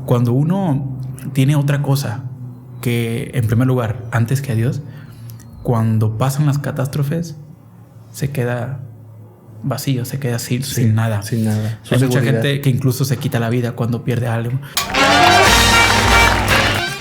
cuando uno tiene otra cosa que, en primer lugar, antes que a Dios, cuando pasan las catástrofes, se queda vacío, se queda sin nada. Sin nada. Hay mucha gente que incluso se quita la vida cuando pierde algo.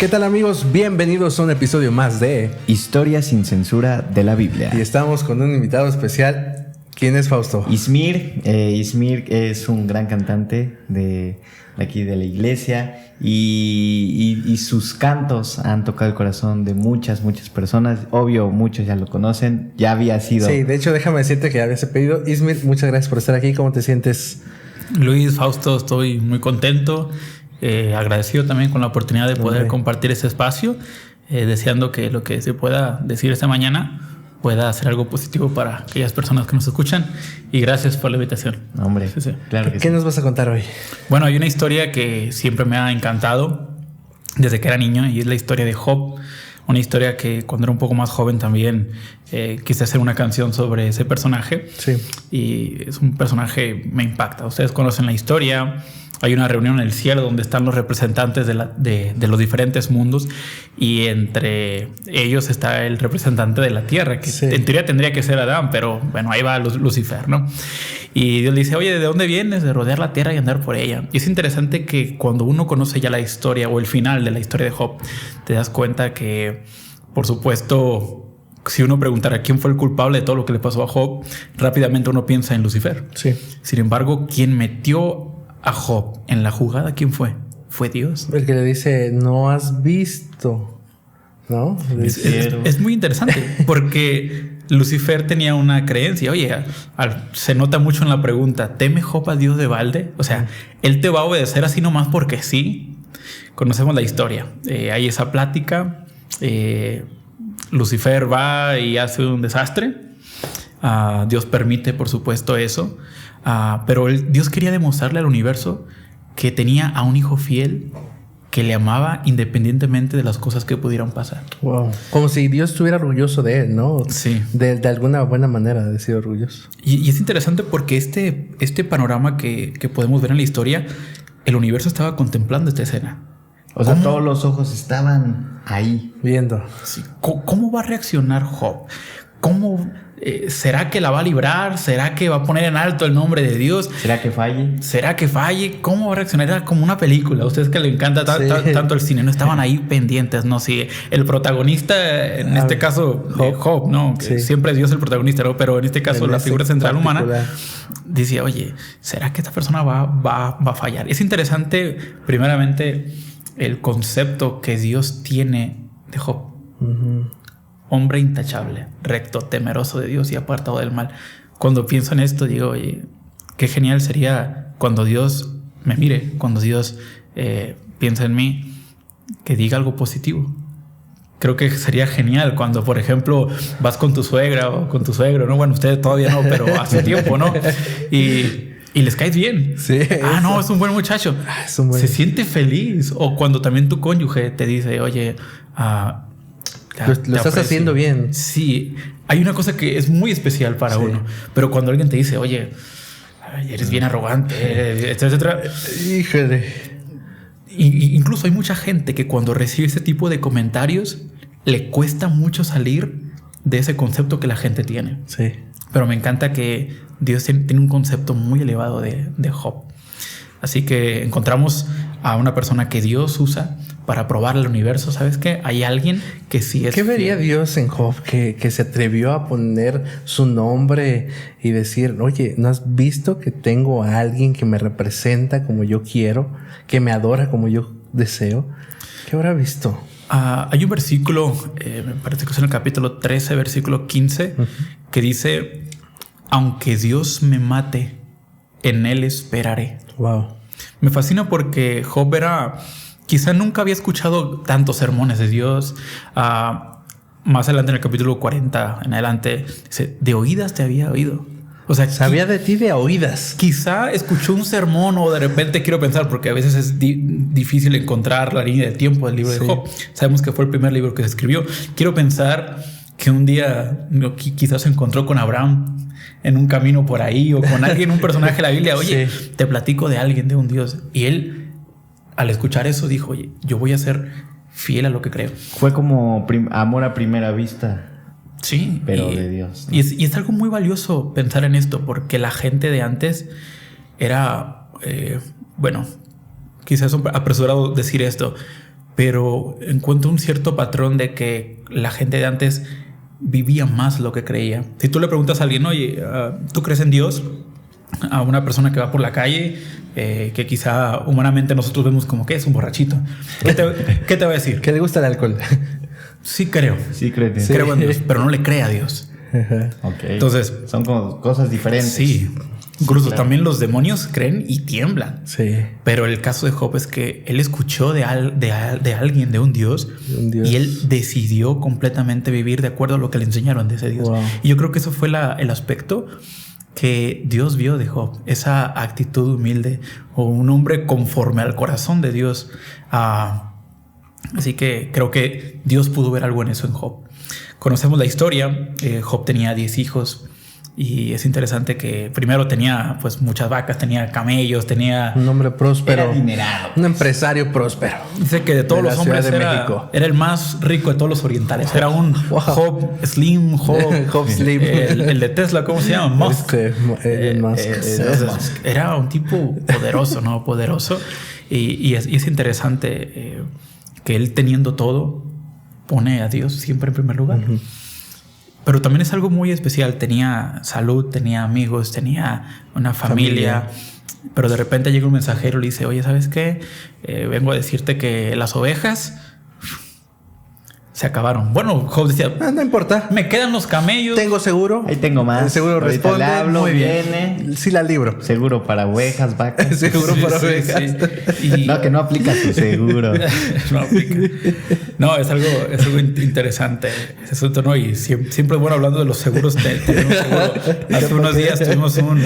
¿Qué tal, amigos? Bienvenidos a un episodio más de Historia sin censura de la Biblia. Y estamos con un invitado especial. ¿Quién es Fausto? Ismir. Ismir es un gran cantante de aquí de la iglesia y sus cantos han tocado el corazón de muchas personas. Obvio, muchos ya lo conocen. Ya había sido... Sí, de hecho, déjame decirte que habías pedido. Ismir, muchas gracias por estar aquí. ¿Cómo te sientes? Luis, Fausto, estoy muy contento. Agradecido también con la oportunidad de poder compartir este espacio, deseando que lo que se pueda decir esta mañana pueda hacer algo positivo para aquellas personas que nos escuchan, y gracias por la invitación. Hombre, sí. Claro que ¿Qué nos vas a contar hoy? Bueno, hay una historia que siempre me ha encantado desde que era niño, y es la historia de Job. Una historia que cuando era un poco más joven también quise hacer una canción sobre ese personaje. Sí. Y es un personaje que me impacta. Ustedes conocen la historia. Hay una reunión en el cielo donde están los representantes de los diferentes mundos, y entre ellos está el representante de la tierra, que en teoría tendría que ser Adán, pero bueno, ahí va Lucifer, ¿no? Y Dios le dice, oye, ¿de dónde vienes? De rodear la tierra y andar por ella. Y es interesante que cuando uno conoce ya la historia o el final de la historia de Job, te das cuenta que, por supuesto, si uno preguntara quién fue el culpable de todo lo que le pasó a Job, rápidamente uno piensa en Lucifer. Sí. Sin embargo, quien metió a Job en la jugada, ¿quién fue? Fue Dios. El que le dice, no has visto, ¿no? Es muy interesante porque Lucifer tenía una creencia. Oye, se nota mucho en la pregunta, ¿teme Job a Dios de balde? O sea, él te va a obedecer así nomás porque sí. Conocemos la historia. Hay esa plática. Lucifer va y hace un desastre. Dios permite, por supuesto, eso. Pero Dios quería demostrarle al universo que tenía a un hijo fiel que le amaba independientemente de las cosas que pudieran pasar. Wow. Como si Dios estuviera orgulloso de él, ¿no? Sí. De alguna buena manera de ser orgulloso. Y es interesante porque este panorama que podemos ver en la historia, el universo estaba contemplando esta escena. O sea, todos los ojos estaban ahí. Viendo. Sí. ¿Cómo va a reaccionar Job? ¿Cómo... ¿será que la va a librar? ¿Será que va a poner en alto el nombre de Dios? ¿Será que falle? ¿Será que falle? ¿Cómo va a reaccionar? Era como una película. A ustedes que le encanta tanto el cine, no estaban ahí pendientes, ¿no? Si el protagonista, en este caso, Job, ¿no? Que siempre es Dios el protagonista, ¿no? Pero en este caso, la figura central humana, dice, oye, ¿será que esta persona va a fallar? Es interesante, primeramente, el concepto que Dios tiene de Job. Hombre intachable, recto, temeroso de Dios y apartado del mal. Cuando pienso en esto, digo, oye, qué genial sería cuando Dios me mire, cuando Dios piensa en mí, que diga algo positivo. Creo que sería genial cuando, por ejemplo, vas con tu suegra o con tu suegro, ¿no? Bueno, ustedes todavía no, pero hace tiempo, ¿no? Y les caes bien. Sí. No, es un buen muchacho. Se siente feliz. O cuando también tu cónyuge te dice, oye, lo estás haciendo bien. Sí, hay una cosa que es muy especial para uno, pero cuando alguien te dice, oye, eres bien arrogante, etcétera. Híjole. Incluso hay mucha gente que cuando recibe ese tipo de comentarios le cuesta mucho salir de ese concepto que la gente tiene. Sí. Pero me encanta que Dios tiene un concepto muy elevado de Job. Así que encontramos a una persona que Dios usa para probar el universo. ¿Sabes qué? Hay alguien que sí es ¿Qué vería Dios en Job? Que se atrevió a poner su nombre y decir, oye, ¿no has visto que tengo a alguien que me representa como yo quiero? Que me adora como yo deseo. ¿Qué habrá visto? Hay un versículo, me parece que es en el capítulo 13, versículo 15, que dice, aunque Dios me mate, en él esperaré. Wow. Me fascina porque Job quizá nunca había escuchado tantos sermones de Dios. Más adelante en el capítulo 40 en adelante dice, de oídas te había oído. O sea, sabía de ti de oídas. Quizá escuchó un sermón o de repente quiero pensar, porque a veces es difícil encontrar la línea de tiempo del libro de Job. Sabemos que fue el primer libro que se escribió. Quiero pensar que un día quizás se encontró con Abraham en un camino por ahí o con alguien, un personaje de la Biblia. Oye, te platico de alguien, de un Dios. Y él al escuchar eso dijo, oye, yo voy a ser fiel a lo que creo. Fue como amor a primera vista. Sí. Pero de Dios, ¿no? Y es algo muy valioso pensar en esto, porque la gente de antes era, bueno, quizás es apresurado decir esto, pero encuentro un cierto patrón de que la gente de antes vivía más lo que creía. Si tú le preguntas a alguien, oye, ¿tú crees en Dios? A una persona que va por la calle, que quizá humanamente nosotros vemos como que es un borrachito. ¿Qué te va a decir? Que le gusta el alcohol. Sí creo. Sí creo en Creo en Dios, pero no le cree a Dios. Okay. Entonces, son como cosas diferentes. Sí. Incluso también los demonios creen y tiemblan. Sí. Pero el caso de Job es que él escuchó de alguien, de un Dios, y él decidió completamente vivir de acuerdo a lo que le enseñaron de ese Dios. Wow. Y yo creo que eso fue el aspecto que Dios vio de Job, esa actitud humilde o un hombre conforme al corazón de Dios. Así que creo que Dios pudo ver algo en eso en Job. Conocemos la historia. Job tenía 10 hijos. Y es interesante que primero tenía pues muchas vacas, tenía camellos, tenía... Un hombre próspero. Era adinerado. Un empresario próspero. Dice que de todos los hombres era el más rico de todos los orientales. Era un Job Slim, Job Slim. El de Tesla, ¿cómo se llama? Musk. Musk. Era un tipo poderoso, ¿no? Poderoso. Y es interesante que él teniendo todo pone a Dios siempre en primer lugar. Uh-huh. Pero también es algo muy especial. Tenía salud, tenía amigos, tenía una familia. Pero de repente llega un mensajero y le dice, oye, ¿sabes qué? Vengo a decirte que las ovejas se acabaron. Bueno, Job decía, no importa. Me quedan los camellos. Tengo seguro. Ahí tengo más. El seguro ahorita responde. Le hablo, muy viene. Bien. Sí la libro. Seguro para ovejas, vacas. Seguro para ovejas. Sí. Y... No, que no aplica su seguro. No aplica. No, es algo interesante ese asunto, ¿no? Y siempre bueno hablando de los seguros. Tenemos seguro. Hace unos días tuvimos un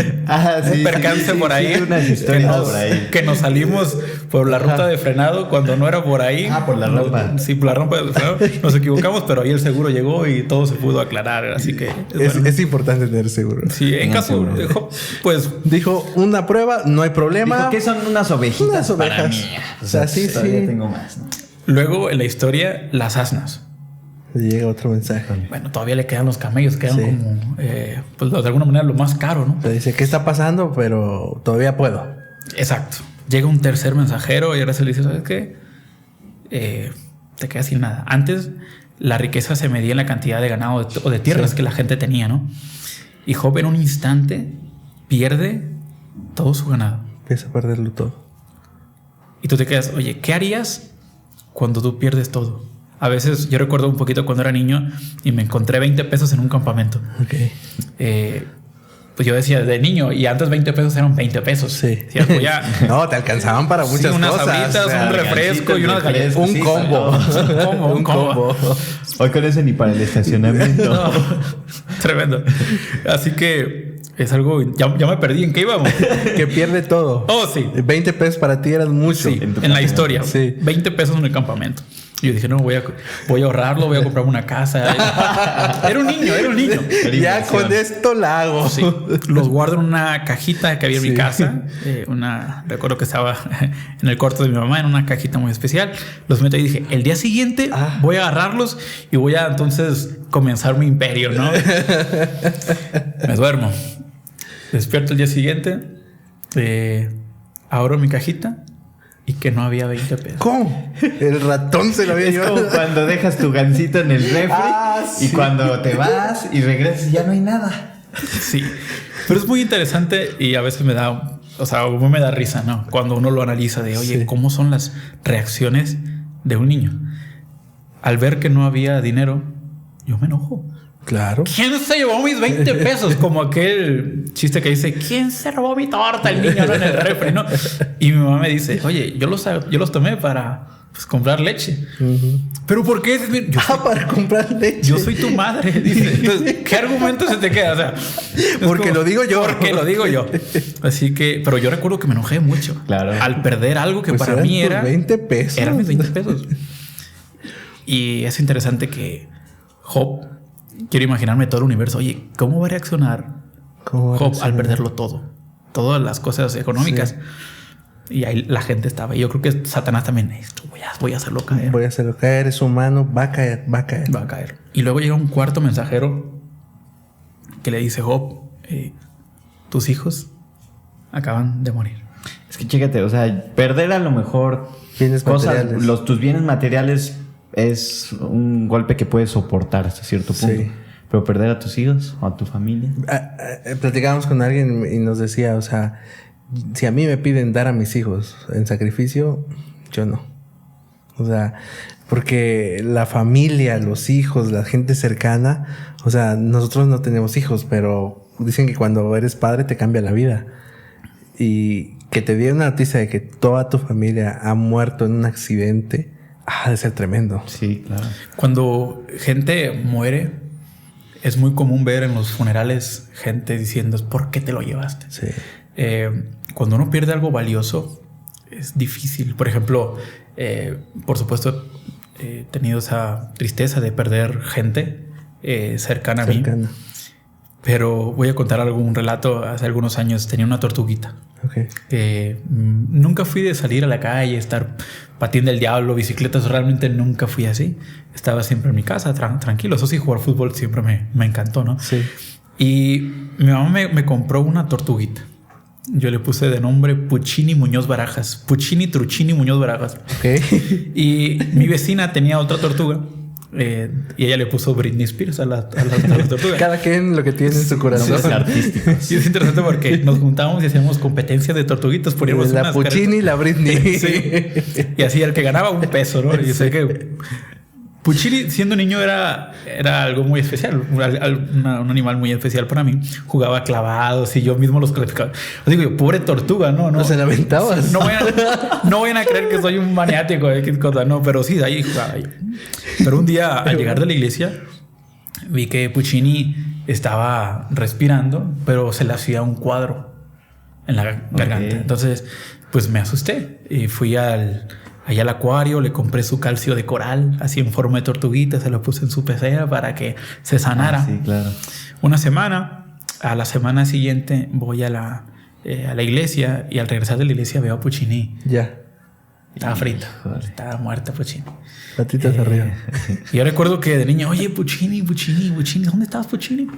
percance por ahí. Unas historias por ahí. Que nos salimos por la ruta de frenado cuando no era por ahí. Por la rampa. Sí, por la rampa de frenado. Nos equivocamos, pero ahí el seguro llegó y todo se pudo aclarar. Así que es importante tener seguro. Sí, en caso, pues dijo una prueba, no hay problema. Dijo que son unas ovejitas. Unas ovejas. Para mí. O sea, sí. Tengo más, ¿no? Luego en la historia, las asnas. Llega otro mensaje. Bueno, todavía le quedan los camellos, quedan como, pues de alguna manera lo más caro, ¿no? Le dice, ¿qué está pasando? Pero todavía puedo. Exacto. Llega un tercer mensajero y ahora se le dice, ¿sabes qué? Te quedas sin nada. Antes la riqueza se medía en la cantidad de ganado o de tierras que la gente tenía, ¿no? Y Job en un instante pierde todo su ganado. Empieza a perderlo todo. Y tú te quedas, oye, ¿qué harías cuando tú pierdes todo? A veces yo recuerdo un poquito cuando era niño y me encontré 20 pesos en un campamento. Okay. Pues yo decía de niño, y antes 20 pesos eran 20 pesos. Sí. Pues ya, no, te alcanzaban para muchas unas cosas. Unas sabritas, un refresco y unas galletas. Un combo. Un combo. Hoy con eso ni para el estacionamiento. No, tremendo. Así que es algo... Ya me perdí. ¿En qué íbamos? Que pierde todo. Oh, sí. 20 pesos para ti eran mucho. Sí, en la historia. Sí. 20 pesos en el campamento. Y yo dije, no, voy a ahorrarlo, voy a comprar una casa. Era un niño. Ya con esto la hago. Sí. Los guardo en una cajita que había en mi casa. Recuerdo que estaba en el cuarto de mi mamá, en una cajita muy especial. Los meto y dije, el día siguiente voy a agarrarlos y voy a entonces comenzar mi imperio, ¿no? Me duermo. Despierto el día siguiente. Abro mi cajita. Y que no había 20 pesos. ¿Cómo? El ratón se lo había llevado. Es como cuando dejas tu gansito en el refri y cuando te vas y regresas ya no hay nada. Sí. Pero es muy interesante y a veces me da risa, ¿no? Cuando uno lo analiza de, oye, ¿cómo son las reacciones de un niño? Al ver que no había dinero, yo me enojo. Claro. ¿Quién se llevó mis 20 pesos? Como aquel chiste que dice, ¿quién se robó mi torta? El niño no en el refri, ¿no? Y mi mamá me dice, oye, yo los tomé para comprar leche. Uh-huh. ¿Pero por qué? Para comprar leche. Yo soy tu madre, dice. Entonces, ¿qué argumento se te queda? O sea, porque lo digo yo. Porque lo digo yo. Así que, pero yo recuerdo que me enojé mucho. Claro. Al perder algo que pues para mí era 20 pesos. Eran mis 20 pesos. Y es interesante que Job, quiero imaginarme todo el universo. Oye, ¿cómo va a reaccionar Job al perderlo todo? Todas las cosas económicas. Y ahí la gente estaba. Y yo creo que Satanás también, esto voy a hacerlo caer. Voy a hacerlo caer, es humano, va a caer. Va a caer. Y luego llega un cuarto mensajero que le dice, Job, tus hijos acaban de morir. Es que chécate, o sea, perder a lo mejor bienes materiales. Tus bienes materiales es un golpe que puedes soportar hasta cierto punto. Sí. Pero perder a tus hijos o a tu familia. Platicábamos con alguien y nos decía, o sea, si a mí me piden dar a mis hijos en sacrificio, yo no. O sea, porque la familia, los hijos, la gente cercana, o sea, nosotros no tenemos hijos, pero dicen que cuando eres padre te cambia la vida. Y que te dieron una noticia de que toda tu familia ha muerto en un accidente, ha de ser tremendo. Sí, claro. Cuando gente muere, es muy común ver en los funerales gente diciendo, ¿por qué te lo llevaste? Sí. Cuando uno pierde algo valioso, es difícil. Por ejemplo, por supuesto, he tenido esa tristeza de perder gente cercana a mí. Pero voy a contar un relato. Hace algunos años tenía una tortuguita. Okay. Que nunca fui de salir a la calle, estar patín del diablo, bicicletas, realmente nunca fui así. Estaba siempre en mi casa, tranquilo. Eso sí, jugar fútbol siempre me encantó, ¿no? Sí. Y mi mamá me compró una tortuguita. Yo le puse de nombre Puccini Muñoz Barajas. Puccini Truccini Muñoz Barajas. Okay. Y mi vecina tenía otra tortuga. Y ella le puso Britney Spears a la tortuga. Cada quien lo que tiene en su corazón. Es artístico. Y es interesante porque nos juntábamos y hacíamos competencia de tortuguitas. Poníamos la Puccini y la Britney. Sí. Y así el que ganaba $1, ¿no? Y sé que Puccini, siendo niño, era algo muy especial. Un animal muy especial para mí. Jugaba clavados y yo mismo los clasificaba. Os digo yo, pobre tortuga, ¿no? ¿No se la aventabas? No vayan a creer que soy un maniático de qué cosa. No, pero sí, de ahí jugaba yo. Pero un día, al llegar de la iglesia, vi que Puccini estaba respirando, pero se le hacía un cuadro en la garganta. Okay. Entonces, pues me asusté y fui allá al acuario, le compré su calcio de coral, así en forma de tortuguita, se lo puse en su pecera para que se sanara. Sí, claro. Una semana, a la semana siguiente voy a la iglesia y al regresar de la iglesia veo a Puccini. Ya. Estaba frita, estaba muerta Puccini. Patitas arriba. Y yo recuerdo que de niño, oye, Puccini, ¿dónde estabas, Puccini?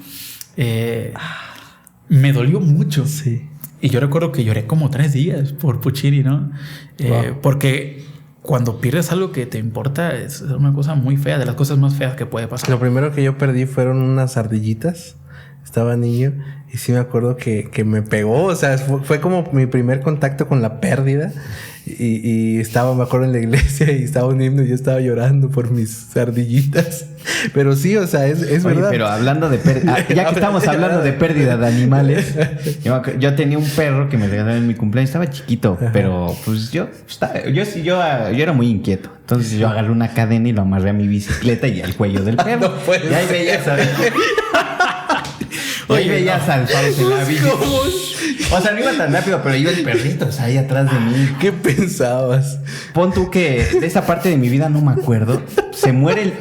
Me dolió mucho. Sí. Y yo recuerdo que lloré como 3 días por Puccini, ¿no? Wow. Porque cuando pierdes algo que te importa es una cosa muy fea, de las cosas más feas que puede pasar. Lo primero que yo perdí fueron unas ardillitas. Estaba niño y sí me acuerdo que me pegó. O sea, fue como mi primer contacto con la pérdida. Y estaba, me acuerdo, en la iglesia y estaba un himno y yo estaba llorando por mis ardillitas. Pero sí, o sea, es Oye, verdad. pero hablando de pérdida, ya que estamos hablando de pérdida de animales, yo tenía un perro que me regalaron en mi cumpleaños, estaba chiquito, pero pues yo era muy inquieto. Entonces yo agarré una cadena y lo amarré a mi bicicleta y al cuello del perro. No puede y ahí veías a Oye, veías al Fausto en la bici. O sea, no iba tan rápido, pero iba el perrito, o sea, ahí atrás de mí. ¿Qué pensabas? Pon tú que de esa parte de mi vida no me acuerdo. Se muere el...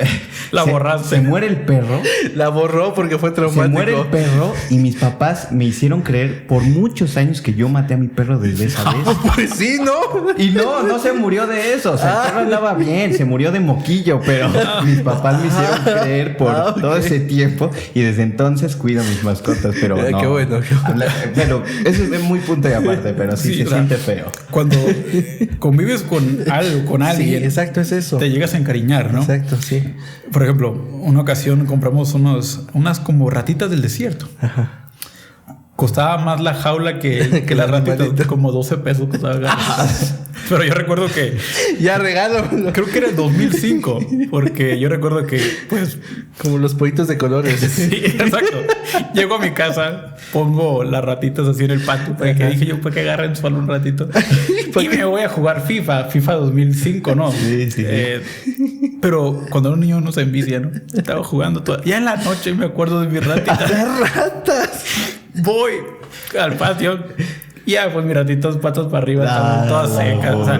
La borraste. Se muere el perro. La borró porque fue traumático. Se muere el perro y mis papás me hicieron creer por muchos años que yo maté a mi perro desde esa vez. Pues sí, ¿no? Y no se murió de eso. O sea, el perro andaba bien, se murió de moquillo, pero mis papás me hicieron creer por todo ese tiempo y desde entonces cuido mis mascotas, pero no. Qué bueno. Pero eso es muy punto y aparte, pero sí se siente feo. Cuando convives con alguien, Sí, exacto, es eso. te llegas a encariñar, ¿no? Exacto, sí. Por ejemplo, una ocasión compramos unas como ratitas del desierto. Ajá. Costaba más la jaula que las ratitas, como $12 costaba. Pero yo recuerdo que... Ya regalo. Creo que era el 2005, porque yo recuerdo que, pues... Como los pollitos de colores. Sí, exacto. Llego a mi casa, pongo las ratitas así en el patio, para que dije yo, para que agarren solo un ratito. Y me voy a jugar FIFA 2005, ¿no? Sí. Pero cuando era un niño no se envicia, ¿no? Estaba jugando todo. Ya en la noche me acuerdo de mis ratitas. ¡Las ratas! Voy al patio. Y ya, pues mis ratitos, patas para arriba, todas secas. O sea,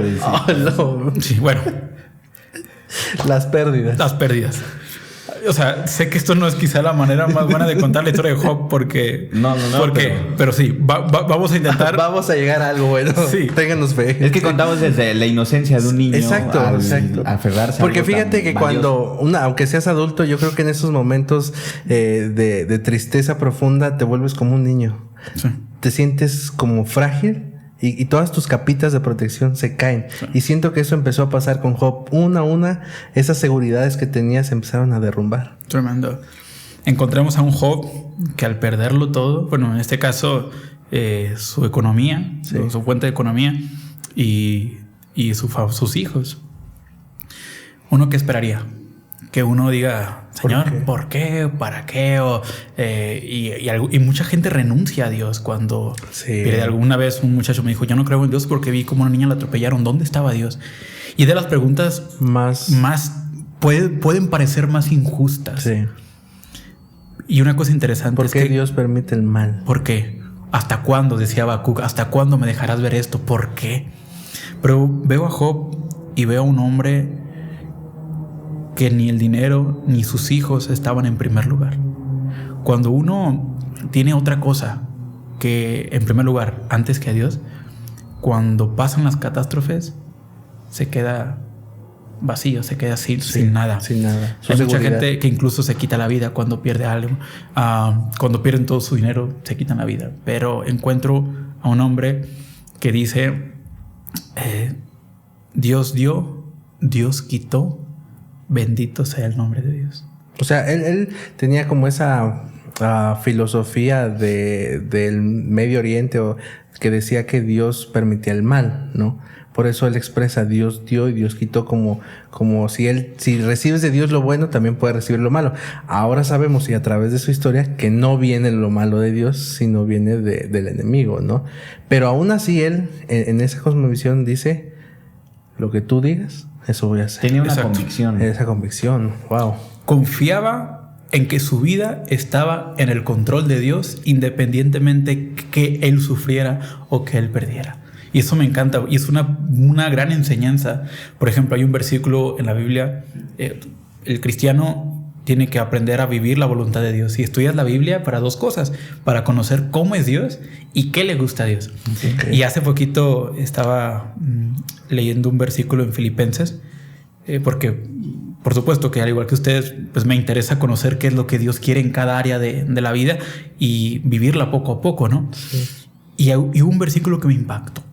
no. sí, bueno. Las pérdidas. Las pérdidas. O sea, sé que esto no es quizá la manera más buena de contar la historia de Job porque... No. Pero sí, vamos a intentar... Vamos a llegar a algo bueno. Sí. Ténganos fe. Es que contamos desde la inocencia de un niño. Exacto. Aferrarse a porque fíjate que valioso. aunque seas adulto, yo creo que en esos momentos de tristeza profunda te vuelves como un niño. Sí. Te sientes como frágil. Y todas tus capitas de protección se caen. Sí. Y siento que eso empezó a pasar con Job. Una a una, esas seguridades que tenía se empezaron a derrumbar. Tremendo. Encontremos a un Job que al perderlo todo, bueno, en este caso, su economía, sí. su fuente de economía y sus hijos. ¿Uno qué esperaría? Que uno diga, Señor, ¿por qué? ¿Para qué? Y mucha gente renuncia a Dios cuando pierde. Alguna vez un muchacho me dijo, yo no creo en Dios porque vi como una niña la atropellaron. ¿Dónde estaba Dios? Y de las preguntas más pueden parecer más injustas. Sí. Y una cosa interesante ¿por qué Dios permite el mal? ¿Por qué? ¿Hasta cuándo? Decía Habacuc. ¿Hasta cuándo me dejarás ver esto? ¿Por qué? Pero veo a Job y veo a un hombre que ni el dinero ni sus hijos estaban en primer lugar. Cuando uno tiene otra cosa que en primer lugar antes que a Dios, cuando pasan las catástrofes se queda vacío, se queda sin nada. Sin nada. Hay mucha gente que incluso se quita la vida cuando pierde algo. Cuando pierden todo su dinero se quitan la vida. Pero encuentro a un hombre que dice Dios dio, Dios quitó, bendito sea el nombre de Dios. O sea, él tenía como esa filosofía del Medio Oriente que decía que Dios permitía el mal, ¿no? Por eso él expresa Dios dio y Dios quitó como si recibes de Dios lo bueno, también puedes recibir lo malo. Ahora sabemos y a través de su historia que no viene lo malo de Dios, sino viene del enemigo, ¿no? Pero aún así él, en esa cosmovisión dice, lo que tú digas, eso voy a hacer. Tenía una convicción. Esa convicción, wow. Confiaba en que su vida estaba en el control de Dios, independientemente que él sufriera o que él perdiera. Y eso me encanta y es una gran enseñanza. Por ejemplo, hay un versículo en la Biblia, el cristiano tiene que aprender a vivir la voluntad de Dios. Y estudias la Biblia para dos cosas, para conocer cómo es Dios y qué le gusta a Dios. Okay. Y hace poquito estaba leyendo un versículo en Filipenses, porque por supuesto que al igual que ustedes, pues me interesa conocer qué es lo que Dios quiere en cada área de la vida y vivirla poco a poco, ¿no? Sí. Y hubo un versículo que me impactó,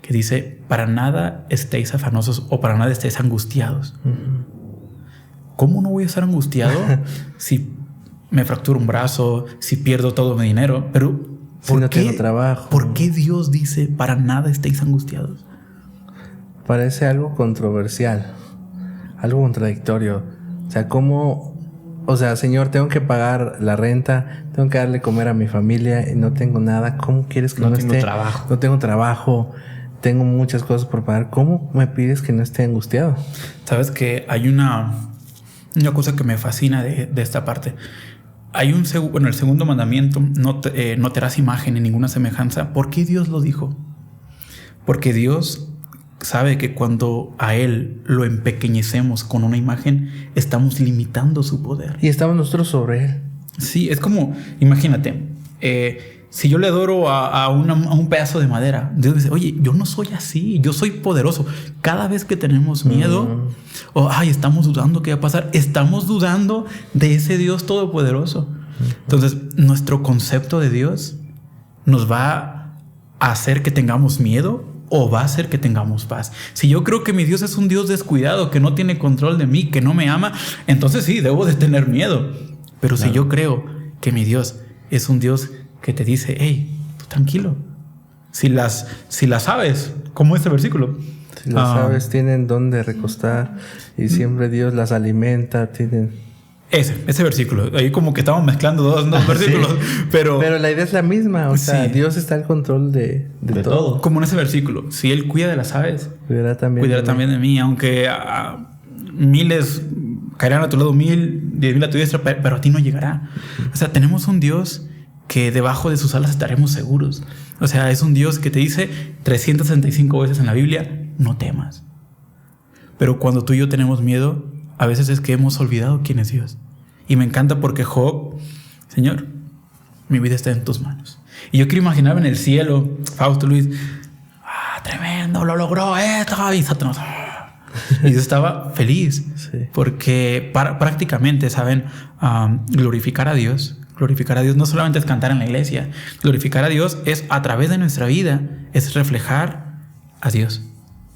que dice, para nada estéis afanosos o para nada estéis angustiados. Uh-huh. ¿Cómo no voy a estar angustiado si me fracturo un brazo, si pierdo todo mi dinero? Pero ¿por qué tengo trabajo? ¿Por qué Dios dice para nada estéis angustiados? Parece algo controversial, algo contradictorio. O sea, ¿cómo? O sea, Señor, tengo que pagar la renta, tengo que darle comer a mi familia y no tengo nada. ¿Cómo quieres que no esté? No tengo trabajo. No tengo trabajo. Tengo muchas cosas por pagar. ¿Cómo me pides que no esté angustiado? Sabes que hay una cosa que me fascina de esta parte. Hay el segundo mandamiento, no te harás imagen ni ninguna semejanza. ¿Por qué Dios lo dijo? Porque Dios sabe que cuando a Él lo empequeñecemos con una imagen, estamos limitando su poder. Y estamos nosotros sobre Él. Sí, es como, imagínate, si yo le adoro a un pedazo de madera, Dios dice, oye, yo no soy así, yo soy poderoso. Cada vez que tenemos miedo, estamos dudando qué va a pasar, estamos dudando de ese Dios todopoderoso. Entonces, nuestro concepto de Dios nos va a hacer que tengamos miedo o va a hacer que tengamos paz. Si yo creo que mi Dios es un Dios descuidado, que no tiene control de mí, que no me ama, entonces sí, debo de tener miedo. Pero claro, si yo creo que mi Dios es un Dios que te dice, hey, tú tranquilo. Si las aves, como este versículo. Si las aves tienen dónde recostar y siempre Dios las alimenta, tienen... Ese versículo. Ahí como que estamos mezclando dos versículos. Sí. Pero la idea es la misma. O sea, Dios está al control de todo. Como en ese versículo. Si Él cuida de las aves, cuidará también de mí. Aunque miles caerán a tu lado, 10,000 a tu diestra, pero a ti no llegará. O sea, tenemos un Dios que debajo de sus alas estaremos seguros. O sea, es un Dios que te dice 365 veces en la Biblia, no temas. Pero cuando tú y yo tenemos miedo, a veces es que hemos olvidado quién es Dios. Y me encanta porque Job, Señor, mi vida está en tus manos. Y yo quiero imaginarme en el cielo, Fausto, Luis, tremendo, lo logró esto, y Satanás. Y yo estaba feliz, porque prácticamente, ¿saben? Glorificar a Dios no solamente es cantar en la iglesia. Glorificar a Dios es, a través de nuestra vida, es reflejar a Dios.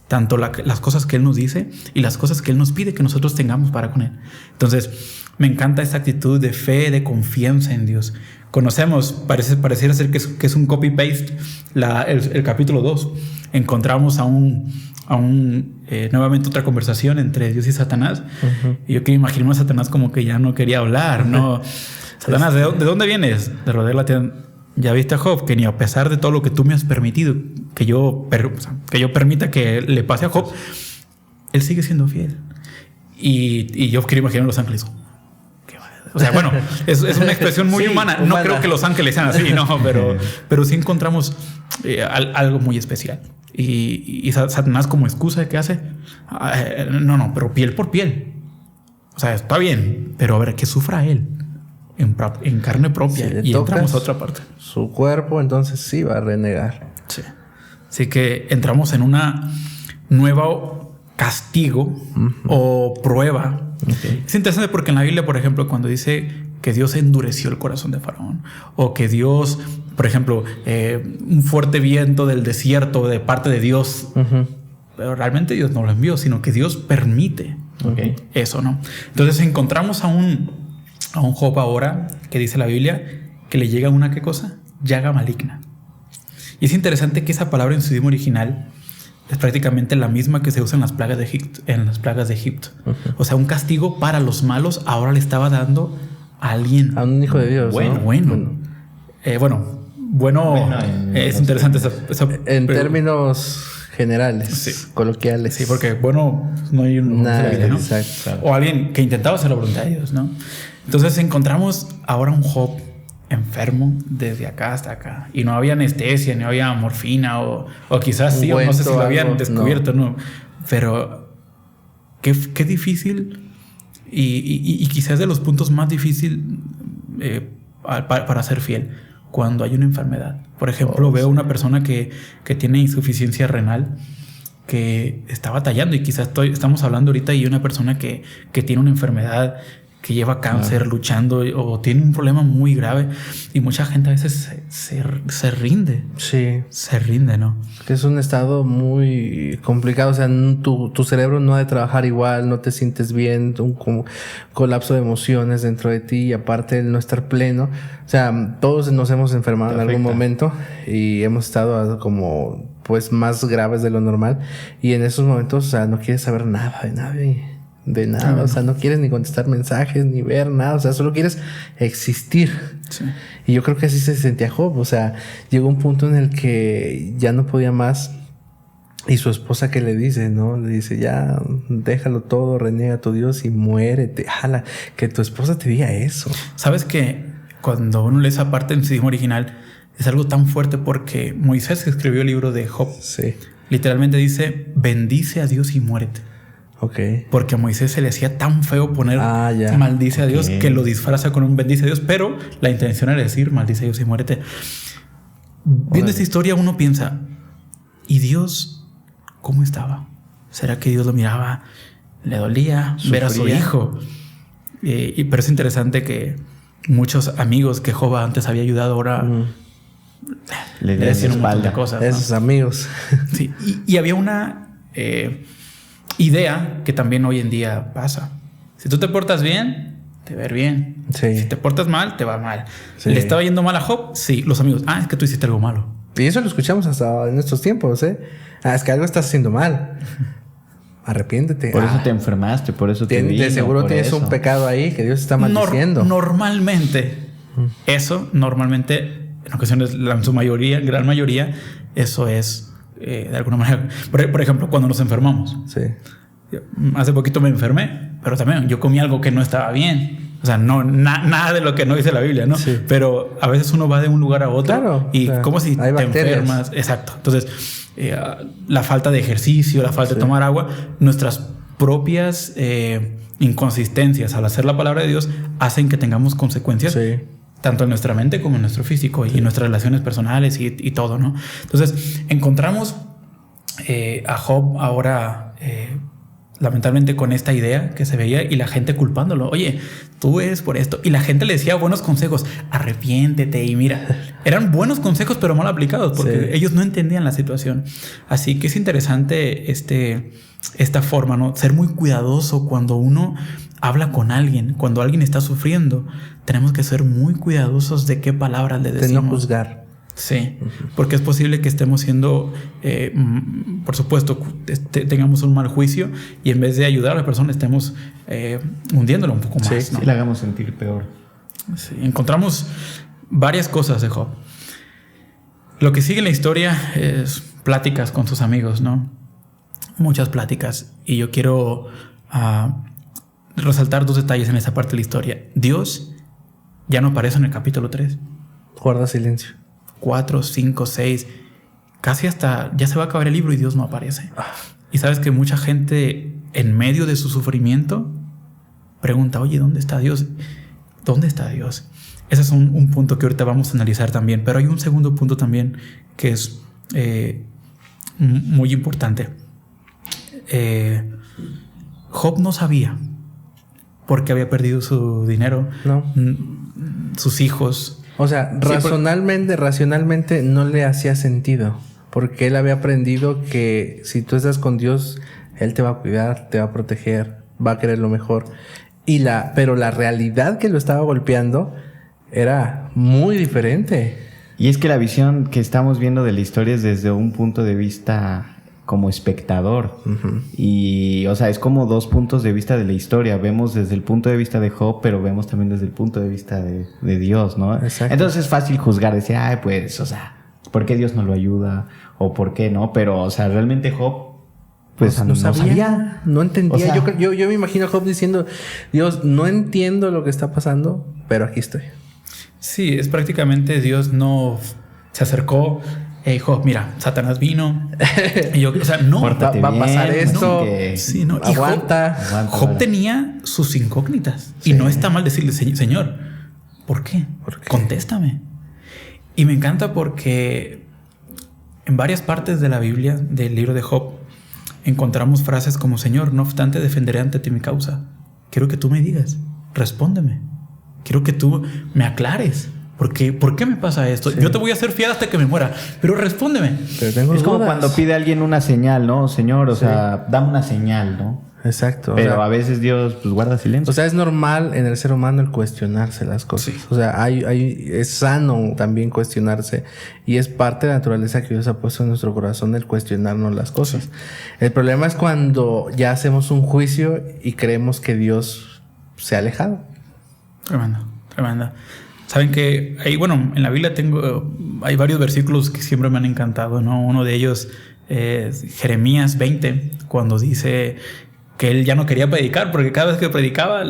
Tanto las cosas que Él nos dice y las cosas que Él nos pide que nosotros tengamos para con Él. Entonces, me encanta esta actitud de fe, de confianza en Dios. Conocemos, pareciera ser que es un copy-paste, el capítulo 2. Encontramos nuevamente otra conversación entre Dios y Satanás. Y yo quiero imaginarme a Satanás como que ya no quería hablar, ¿no? Satanás, ¿de dónde vienes? De rodear la tierra. Ya viste a Job, que ni a pesar de todo lo que tú me has permitido, que yo permita que le pase a Job, él sigue siendo fiel. Y yo quiero imaginar a los ángeles. O sea, bueno, es una expresión muy humana. No creo que los ángeles sean así, no, pero sí encontramos algo muy especial. Y Satanás, como excusa, ¿qué hace? No, pero piel por piel. O sea, está bien, pero a ver, que sufra él en carne propia. Y entramos a otra parte. Su cuerpo, entonces sí va a renegar. Sí. Así que entramos en una nueva castigo o prueba. Es interesante porque en la Biblia, por ejemplo, cuando dice que Dios endureció el corazón de Faraón, o que Dios, por ejemplo, un fuerte viento del desierto de parte de Dios, pero realmente Dios no lo envió, sino que Dios permite eso, ¿no? Entonces encontramos a un Job ahora que dice la Biblia que le llega una, ¿qué cosa? Llaga maligna. Y es interesante que esa palabra en su idioma original es prácticamente la misma que se usa en las plagas de Egipto. O sea, un castigo para los malos ahora le estaba dando a alguien. A un hijo de Dios. Bueno. Es interesante esa en términos generales, coloquiales. Sí, porque bueno, no hay un... Nada, ¿no? Exacto. O alguien que intentaba hacer la voluntad de Dios, ¿no? Entonces encontramos ahora un Job enfermo desde acá hasta acá, y no había anestesia, no había morfina, o quizás sí, o no sé si lo habían descubierto, no. Pero qué difícil, y quizás de los puntos más difíciles para ser fiel, cuando hay una enfermedad. Por ejemplo, veo una persona que tiene insuficiencia renal, que está batallando, y quizás estamos hablando ahorita, y una persona que tiene una enfermedad, que lleva cáncer, luchando, o tiene un problema muy grave, y mucha gente a veces se rinde. Sí. Se rinde, ¿no? Que es un estado muy complicado. O sea, tu cerebro no ha de trabajar igual, no te sientes bien, un colapso de emociones dentro de ti, y aparte el no estar pleno. O sea, todos nos hemos enfermado en algún momento, y hemos estado como pues más graves de lo normal, y en esos momentos, o sea, no quieres saber nada de nadie. De nada, o sea, no quieres ni contestar mensajes, ni ver nada, o sea, solo quieres existir. Sí. Y yo creo que así se sentía Job, o sea, llegó un punto en el que ya no podía más, y su esposa, que le dice, ¿no? Le dice, ya, déjalo todo, reniega a tu Dios y muérete. Jala, que tu esposa te diga eso. ¿Sabes que cuando uno lee esa parte en su idioma original, es algo tan fuerte? Porque Moisés, que escribió el libro de Job, literalmente dice, bendice a Dios y muérete. Porque a Moisés se le hacía tan feo poner maldice a Dios, que lo disfraza con un bendice a Dios, pero la intención era decir maldice a Dios y muérete. Viendo esta historia, uno piensa, ¿y Dios cómo estaba? ¿Será que Dios lo miraba, le dolía ver a su hijo? Pero es interesante que muchos amigos que Job antes había ayudado ahora le decían un montón de cosas, esos, ¿no? Amigos. Sí, y había una idea que también hoy en día pasa. Si tú te portas bien, te va a ir bien. Sí. Si te portas mal, te va mal. Sí. ¿Le estaba yendo mal a Job? Sí. Los amigos, es que tú hiciste algo malo. Y eso lo escuchamos hasta en estos tiempos, ¿eh? Es que algo estás haciendo mal. Arrepiéntete. Por eso te enfermaste, por eso te vino. De seguro tienes un pecado ahí que Dios está maldiciendo. Normalmente, en ocasiones, en su mayoría, gran mayoría, eso es de alguna manera. Por ejemplo, cuando nos enfermamos. Sí. Hace poquito me enfermé, pero también yo comí algo que no estaba bien. O sea, nada de lo que no dice la Biblia, ¿no? Sí. Pero a veces uno va de un lugar a otro. Claro, y como si te enfermas. Exacto. Entonces, la falta de ejercicio, la falta de tomar agua, nuestras propias inconsistencias al hacer la palabra de Dios hacen que tengamos consecuencias. Sí. Tanto en nuestra mente como en nuestro físico y en nuestras relaciones personales y todo, ¿no? Entonces, encontramos a Job ahora, lamentablemente, con esta idea que se veía y la gente culpándolo. Oye, tú eres por esto. Y la gente le decía buenos consejos. Arrepiéntete y mira. Eran buenos consejos, pero mal aplicados porque ellos no entendían la situación. Así que es interesante esta forma, ¿no? Ser muy cuidadoso cuando uno habla con alguien, cuando alguien está sufriendo. Tenemos que ser muy cuidadosos de qué palabras le decimos. De no juzgar. Sí, porque es posible que estemos siendo, por supuesto, tengamos un mal juicio y en vez de ayudar a la persona estemos hundiéndola un poco más. Sí, ¿no? Sí, la hagamos sentir peor. Sí, encontramos varias cosas de Job. Lo que sigue en la historia es pláticas con sus amigos, ¿no? Muchas pláticas. Y yo quiero resaltar 2 detalles en esta parte de la historia. Dios ya no aparece en el capítulo 3. Guarda silencio. 4, 5, 6, casi hasta ya se va a acabar el libro y Dios no aparece. Y sabes que mucha gente en medio de su sufrimiento pregunta, oye, ¿dónde está Dios? ¿Dónde está Dios? Ese es un punto que ahorita vamos a analizar también, pero hay un segundo punto también que es muy importante. Job no sabía por qué había perdido su dinero, sus hijos. O sea, racionalmente no le hacía sentido, porque él había aprendido que si tú estás con Dios, Él te va a cuidar, te va a proteger, va a querer lo mejor. Pero la realidad que lo estaba golpeando era muy diferente. Y es que la visión que estamos viendo de la historia es desde un punto de vista como espectador. Uh-huh. Y, o sea, es como 2 puntos de vista de la historia. Vemos desde el punto de vista de Job, pero vemos también desde el punto de vista de Dios, ¿no? Exacto. Entonces es fácil juzgar, decir, ay, pues, o sea, ¿por qué Dios no lo ayuda? O ¿por qué no? Pero, o sea, realmente Job, pues no sabía, no entendía. O sea, yo me imagino a Job diciendo, Dios, no entiendo lo que está pasando, pero aquí estoy. Sí, es prácticamente Dios no se acercó. Hey, Job, mira, Satanás vino. Y yo, o sea, no. Va a pasar esto. No, que, sí, no. Aguanta. Job tenía sus incógnitas. Sí. Y no está mal decirle, Señor, ¿por qué? Contéstame. Y me encanta porque en varias partes de la Biblia, del libro de Job, encontramos frases como, Señor, no obstante defenderé ante ti mi causa. Quiero que tú me digas, respóndeme. Quiero que tú me aclares. ¿Por qué me pasa esto? Sí. Yo te voy a ser fiel hasta que me muera, pero respóndeme. Pero es como cuando pide a alguien una señal, ¿no? Señor, o sea, dame una señal, ¿no? Exacto. Pero a veces Dios pues guarda silencio. O sea, es normal en el ser humano el cuestionarse las cosas. Sí. O sea, es sano también cuestionarse. Y es parte de la naturaleza que Dios ha puesto en nuestro corazón el cuestionarnos las cosas. Sí. El problema es cuando ya hacemos un juicio y creemos que Dios se ha alejado. Tremenda. Saben que ahí, bueno, en la Biblia hay varios versículos que siempre me han encantado, ¿no? Uno de ellos es Jeremías 20, cuando dice que él ya no quería predicar, porque cada vez que predicaba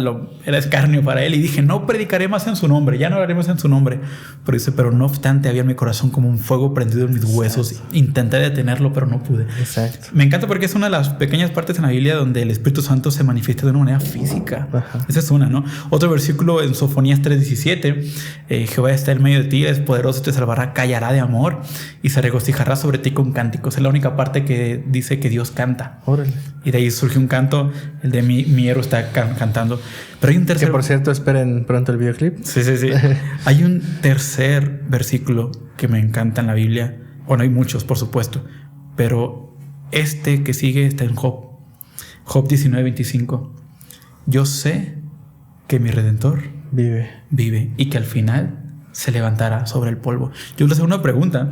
era escarnio para él. Y dije, no predicaré más en su nombre, ya no hablaré más en su nombre. Pero dice, pero no obstante, había en mi corazón como un fuego prendido en mis huesos. Intenté detenerlo, pero no pude. Exacto. Me encanta porque es una de las pequeñas partes en la Biblia donde el Espíritu Santo se manifiesta de una manera física. Ajá. Esa es una, ¿no? Otro versículo en Sofonías 3:17, Jehová está en medio de ti, es poderoso, te salvará, callará de amor y se regocijará sobre ti con cánticos. Es la única parte que dice que Dios canta. Órale. Y de ahí surge un canto, el de mi héroe está cantando. Pero hay un tercer... Que por cierto, esperen pronto el videoclip. Sí. Hay un tercer versículo que me encanta en la Biblia. Bueno, hay muchos, por supuesto. Pero este que sigue está en Job. Job 19:25. Yo sé que mi Redentor vive y que al final se levantará sobre el polvo. Yo les hago una pregunta.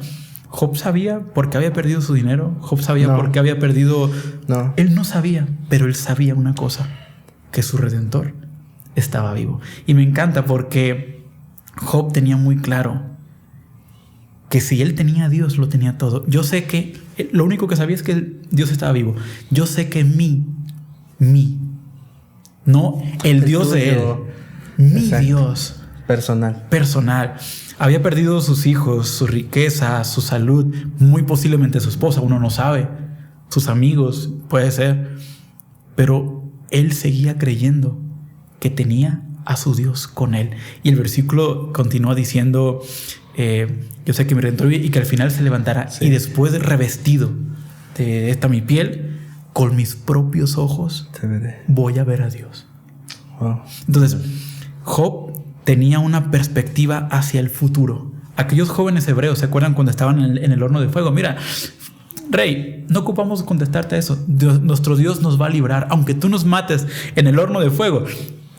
¿Job sabía por qué había perdido su dinero? ¿Job sabía por qué había perdido...? No. Él no sabía, pero él sabía una cosa, que su Redentor estaba vivo. Y me encanta porque Job tenía muy claro que si él tenía a Dios, lo tenía todo. Yo sé que... Lo único que sabía es que Dios estaba vivo. Yo sé que no el Dios de él. Mi Exacto. Dios. Personal. Había perdido sus hijos, su riqueza, su salud, muy posiblemente su esposa, uno no sabe, sus amigos, puede ser. pero él seguía creyendo que tenía a su Dios con él. Y el versículo continúa diciendo, yo sé que mi Redentor vive y que al final se levantará, y después revestido de esta mi piel, con mis propios ojos voy a ver a Dios. Wow. Entonces, Job tenía una perspectiva hacia el futuro. Aquellos jóvenes hebreos, ¿se acuerdan cuando estaban en el horno de fuego? Mira, Rey, no ocupamos contestarte eso. Nuestro Dios nos va a librar. Aunque tú nos mates en el horno de fuego,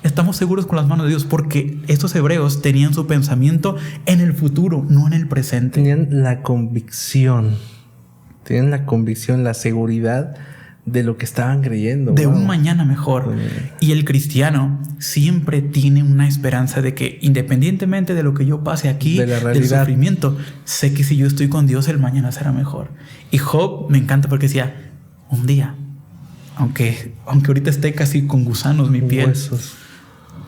estamos seguros con las manos de Dios, porque estos hebreos tenían su pensamiento en el futuro, no en el presente. Tenían la convicción, la seguridad de lo que estaban creyendo. De un mañana mejor. Y el cristiano siempre tiene una esperanza de que, independientemente de lo que yo pase aquí, de la realidad, del sufrimiento, sé que si yo estoy con Dios, el mañana será mejor. Y Job me encanta porque decía, un día, aunque ahorita esté casi con gusanos mi piel, huesos,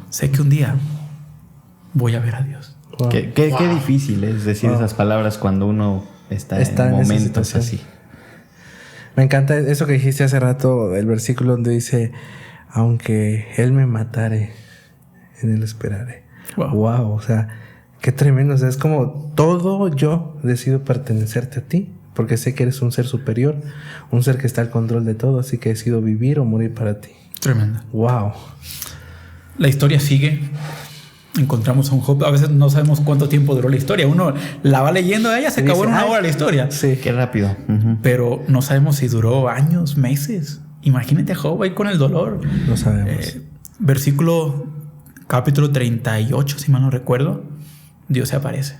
sé que un día voy a ver a Dios. Wow. Qué difícil es decir esas palabras cuando uno está en momentos así. Me encanta eso que dijiste hace rato, el versículo donde dice, aunque Él me matare, en Él esperaré. Wow, o sea, qué tremendo. O sea, es como todo yo decido pertenecerte a ti, porque sé que eres un ser superior, un ser que está al control de todo, así que decido vivir o morir para ti. Tremendo. Wow. La historia sigue. Encontramos a un Job. A veces no sabemos cuánto tiempo duró la historia. Uno la va leyendo, ella se acabó en una hora la historia. Sí, qué rápido. Pero no sabemos si duró años, meses. Imagínate a Job ahí con el dolor. No sabemos. Capítulo 38, si mal no recuerdo, Dios se aparece.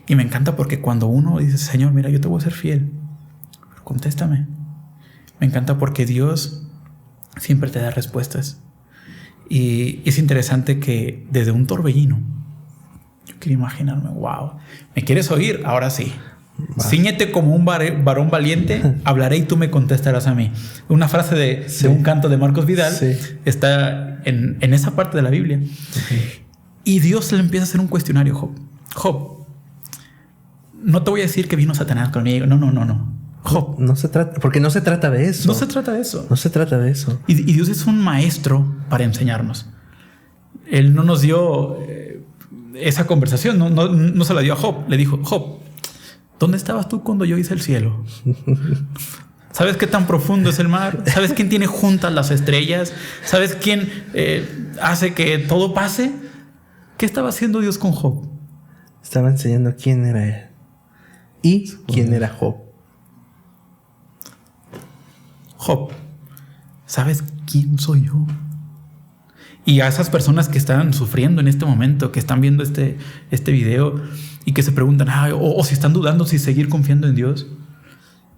Y me encanta porque cuando uno dice, Señor, mira, yo te voy a ser fiel, pero contéstame. Me encanta porque Dios siempre te da respuestas. Y es interesante que desde un torbellino, yo quiero imaginarme, wow, ¿me quieres oír? Ahora sí. Cíñete como un varón valiente, hablaré y tú me contestarás a mí. Una frase de un canto de Marcos Vidal está en esa parte de la Biblia. Y Dios le empieza a hacer un cuestionario a Job. Job, no te voy a decir que vino Satanás conmigo. No. Job, no se trata, porque no se trata de eso. No se trata de eso. No se trata de eso. Y Dios es un maestro para enseñarnos. Él no nos dio esa conversación, no se la dio a Job. Le dijo, Job, ¿dónde estabas tú cuando yo hice el cielo? ¿Sabes qué tan profundo es el mar? ¿Sabes quién tiene juntas las estrellas? ¿Sabes quién hace que todo pase? ¿Qué estaba haciendo Dios con Job? Estaba enseñando quién era él y quién era Job. Job, ¿sabes quién soy yo? Y a esas personas que están sufriendo en este momento, que están viendo este video y que se preguntan, o si están dudando si seguir confiando en Dios,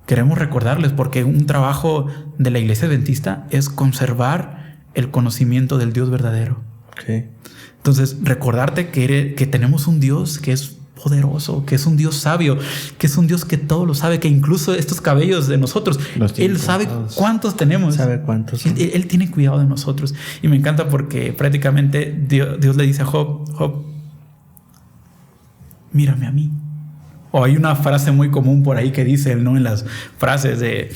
queremos recordarles, porque un trabajo de la Iglesia Adventista es conservar el conocimiento del Dios verdadero. Okay. Entonces, recordarte que tenemos un Dios que es poderoso, que es un Dios sabio, que es un Dios que todo lo sabe, que incluso estos cabellos de nosotros, Él sabe cuántos tenemos. Sabe cuántos. Él tiene cuidado de nosotros. Y me encanta porque prácticamente Dios le dice a Job, mírame a mí. O hay una frase muy común por ahí que dice, ¿no? En las frases de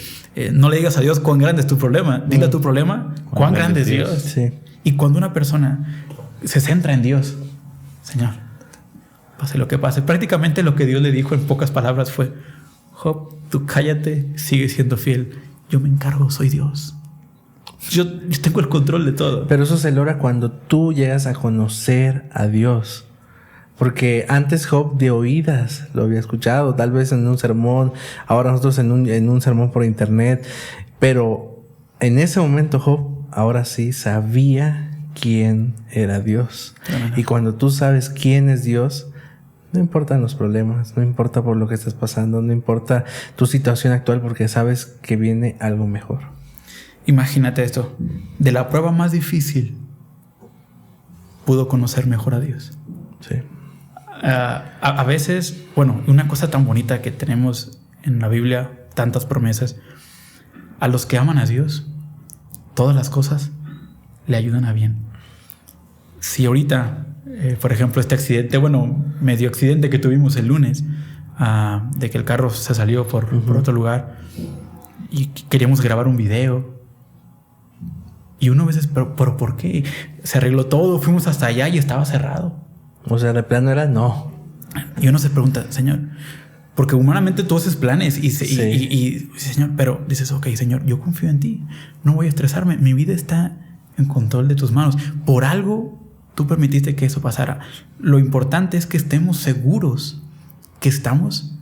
no le digas a Dios cuán grande es tu problema, dile a tu problema cuán grande es Dios. Sí. Y cuando una persona se centra en Dios, Señor, pase lo que pase, prácticamente lo que Dios le dijo en pocas palabras fue, Job, tú cállate, sigue siendo fiel, yo me encargo, soy Dios. Yo tengo el control de todo. Pero eso se logra cuando tú llegas a conocer a Dios. Porque antes Job de oídas lo había escuchado, tal vez en un sermón, ahora nosotros en un sermón por internet. Pero en ese momento Job ahora sí sabía quién era Dios. Y cuando tú sabes quién es Dios, no importan los problemas, no importa por lo que estás pasando, no importa tu situación actual, porque sabes que viene algo mejor. Imagínate esto, de la prueba más difícil pudo conocer mejor a Dios. Sí. A veces, bueno, una cosa tan bonita que tenemos en la Biblia, tantas promesas, a los que aman a Dios, todas las cosas le ayudan a bien. Si ahorita, por ejemplo, este accidente, medio accidente que tuvimos el lunes, de que el carro se salió por otro lugar y queríamos grabar un video, Y uno a veces, pero ¿por qué? Se arregló todo, fuimos hasta allá y estaba cerrado. O sea, el plano era no. Y uno se pregunta, Señor, porque humanamente tú haces planes y Señor, pero dices, ok, Señor, yo confío en ti, no voy a estresarme, mi vida está en control de tus manos. Por algo tú permitiste que eso pasara. Lo importante es que estemos seguros que estamos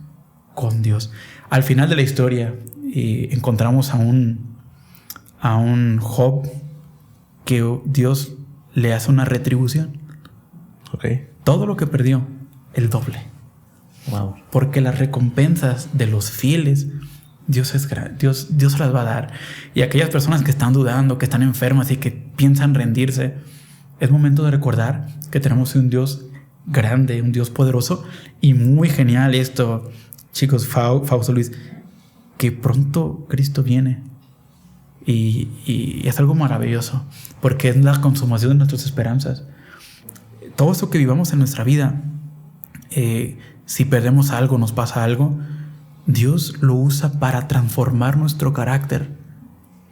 con Dios. Al final de la historia encontramos a un Job que Dios le hace una retribución. Okay. Todo lo que perdió, el doble. Wow. Porque las recompensas de los fieles, Dios se las va a dar. Y aquellas personas que están dudando, que están enfermas y que piensan rendirse, es momento de recordar que tenemos un Dios grande, un Dios poderoso y muy genial esto, chicos, Fausto, Luis, que pronto Cristo viene. Y es algo maravilloso, porque es la consumación de nuestras esperanzas. Todo eso que vivamos en nuestra vida, si perdemos algo, nos pasa algo, Dios lo usa para transformar nuestro carácter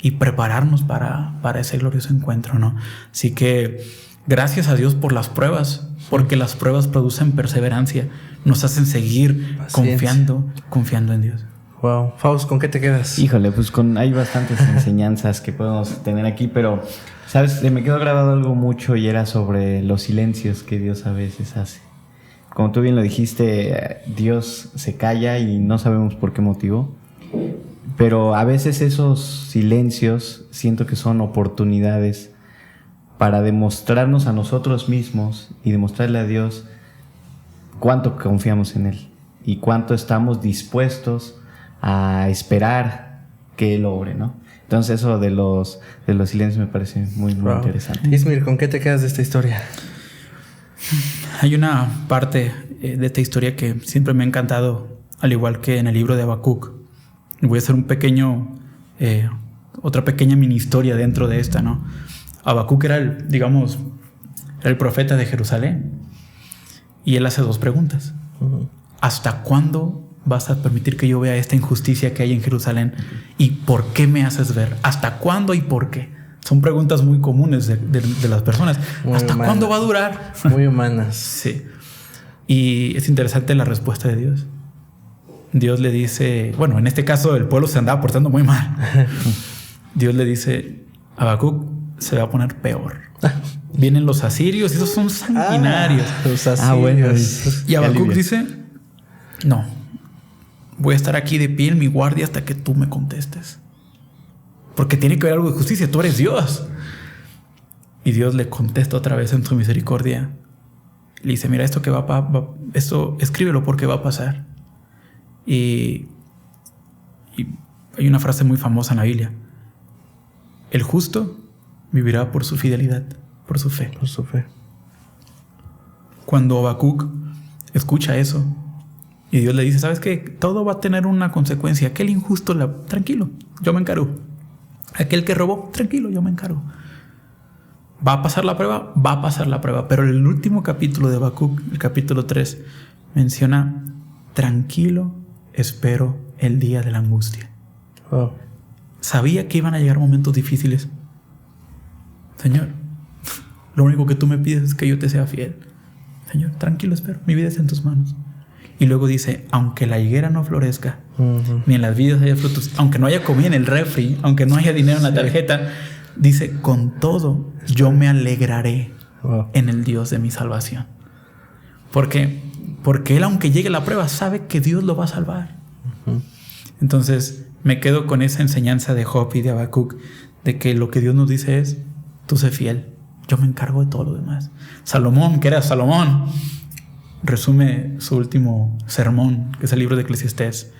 y prepararnos para ese glorioso encuentro, ¿no? Así que gracias a Dios por las pruebas, porque las pruebas producen perseverancia, nos hacen seguir confiando en Dios. Wow. Faust, ¿con qué te quedas? Híjole, pues hay bastantes enseñanzas que podemos tener aquí, pero, ¿sabes? Me quedó grabado algo mucho y era sobre los silencios que Dios a veces hace. Como tú bien lo dijiste, Dios se calla y no sabemos por qué motivo, pero a veces esos silencios siento que son oportunidades para demostrarnos a nosotros mismos y demostrarle a Dios cuánto confiamos en Él y cuánto estamos dispuestos a esperar que Él obre, ¿no? Entonces eso de los silencios me parece muy interesante. Ismir, ¿con qué te quedas de esta historia? Hay una parte de esta historia que siempre me ha encantado, al igual que en el libro de Habacuc. Voy a hacer otra pequeña mini historia dentro de esta, ¿no? Habacuc era el profeta de Jerusalén, y él hace dos preguntas. ¿Hasta cuándo vas a permitir que yo vea esta injusticia que hay en Jerusalén? ¿Y por qué me haces ver? ¿Hasta cuándo y por qué? Son preguntas muy comunes de las personas. ¿Hasta cuándo va a durar? Muy humanas. Sí. Y es interesante la respuesta de Dios. Dios le dice, bueno, en este caso el pueblo se andaba portando muy mal. Dios le dice, Habacuc se va a poner peor. Vienen los asirios y esos son sanguinarios. Los asirios. Bueno. Y Habacuc dice, no, voy a estar aquí de pie en mi guardia hasta que tú me contestes. Porque tiene que haber algo de justicia, tú eres Dios. Y Dios le contesta otra vez en su misericordia. Le dice, mira, esto escríbelo porque va a pasar. Y hay una frase muy famosa en la Biblia. El justo vivirá por su fidelidad, por su fe. Por su fe. Cuando Habacuc escucha eso y Dios le dice, ¿sabes qué? Todo va a tener una consecuencia. Aquel injusto, tranquilo, yo me encargo. Aquel que robó, tranquilo, yo me encargo. ¿Va a pasar la prueba? Va a pasar la prueba. Pero el último capítulo de Habacuc, el capítulo 3, menciona, tranquilo, espero el día de la angustia. Oh. Sabía que iban a llegar momentos difíciles. Señor, lo único que tú me pides es que yo te sea fiel. Señor, tranquilo, espero. Mi vida está en tus manos. Y luego dice, aunque la higuera no florezca, ni en las vidas haya frutos, aunque no haya comida en el refri, aunque no haya dinero en la tarjeta, dice, con todo yo me alegraré en el Dios de mi salvación. Porque él, aunque llegue la prueba, sabe que Dios lo va a salvar. Entonces me quedo con esa enseñanza de Job y de Habacuc, de que lo que Dios nos dice es, tú sé fiel, yo me encargo de todo lo demás. Salomón, que era Salomón, resume su último sermón, que es el libro de Eclesiastés.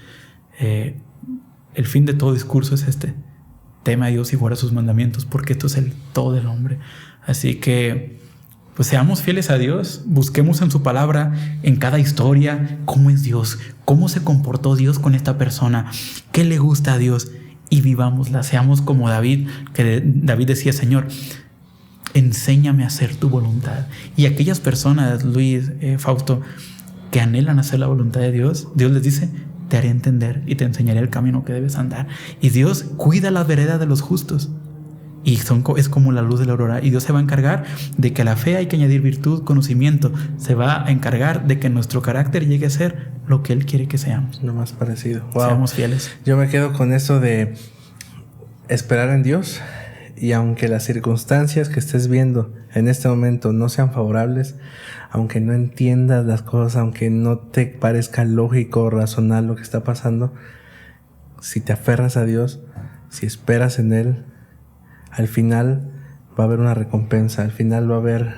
El fin de todo discurso es este: teme a Dios y guarda sus mandamientos, porque esto es el todo del hombre. Así que pues seamos fieles a Dios, busquemos en su palabra, en cada historia, cómo es Dios, cómo se comportó Dios con esta persona, qué le gusta a Dios, y vivámosla. Seamos como David, que David decía, Señor, enséñame a hacer tu voluntad. Y aquellas personas, Luis, Fausto, que anhelan hacer la voluntad de Dios, Dios les dice, te haré entender y te enseñaré el camino que debes andar. Y Dios cuida la vereda de los justos. Y es como la luz de la aurora. Y Dios se va a encargar de que a la fe hay que añadir virtud, conocimiento. Se va a encargar de que nuestro carácter llegue a ser lo que Él quiere que seamos. Lo más parecido. Wow. Seamos fieles. Yo me quedo con eso de esperar en Dios. Y aunque las circunstancias que estés viendo en este momento no sean favorables, aunque no entiendas las cosas, aunque no te parezca lógico o razonable lo que está pasando, si te aferras a Dios, si esperas en Él, al final va a haber una recompensa, al final va a haber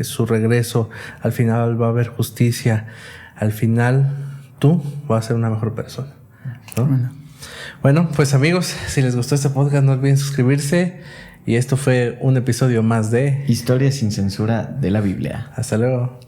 su regreso, al final va a haber justicia, al final tú vas a ser una mejor persona, ¿no? Bueno, pues amigos, si les gustó este podcast no olviden suscribirse y esto fue un episodio más de Historias sin censura de la Biblia. Hasta luego.